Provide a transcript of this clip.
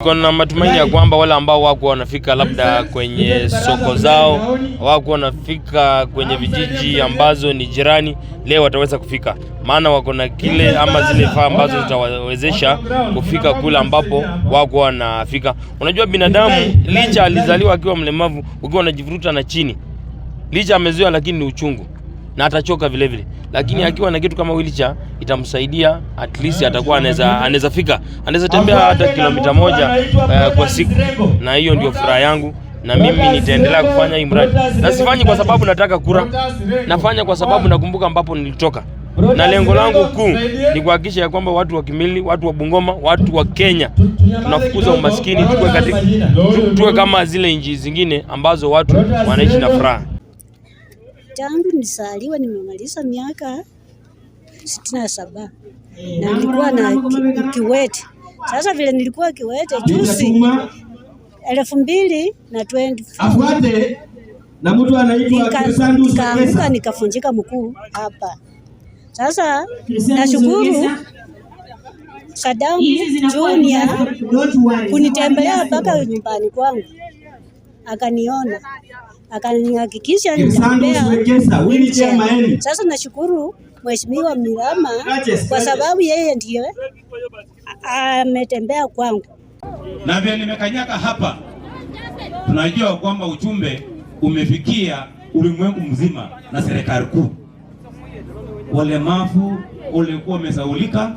Kuna matumaini ya kwamba wale ambao wako wanafika labda kwenye soko zao, wako wanafika kwenye vijiji ambazo ni jirani, leo wataweza kufika. Maana wako na kile ama zile vifaa ambazo zitawawezesha kufika kule ambapo wako wanafika. Unajua binadamu licha alizaliwa akiwa mlemavu, ukiwa unajivuruta na chini. Licha amezoea lakini ni uchungu. Na atachoka vile vile. Lakini akiwa na kitu kama wheelchair itamsaidia, at least atakuwa anaweza fika. Anaweza tembea hata kilomita 1 kwa siku. Na hiyo ndio furaha yangu, na mimi nitaendelea kufanya hii mradi. Na sifanyi kwa sababu nataka kura. Nafanya kwa sababu nakumbuka ambapo nilitoka. Na lengo langu kuu ni kuhakikisha ya kwamba watu wa Kimilili, watu wa Bungoma, watu wa Kenya tunafukuza umaskini, tuwe kama zile nchi zingine ambazo watu wanaishi na furaha. Tangu nisaliwa nimemaliza miaka 67 na nilikuwa na kiwete. Sasa vile nilikuwa kiwete juzi 2020 afuate na mtu anaitwa nikaanguka nikafunjika mguu hapa. Sasa nashukuru Saddam Junior kunitembelea mpaka nyumbani kwangu, akaniona, akanihakikisha nitembea. Sasa nashukuru Mheshimiwa Mirama kwa sababu yeye ndiye ametembea kwangu. Na vile nimekanyaka hapa, tunajua kwamba ujumbe umefikia ulimwengu mzima na serikali kuu. Walemavu walikuwa wamesaulika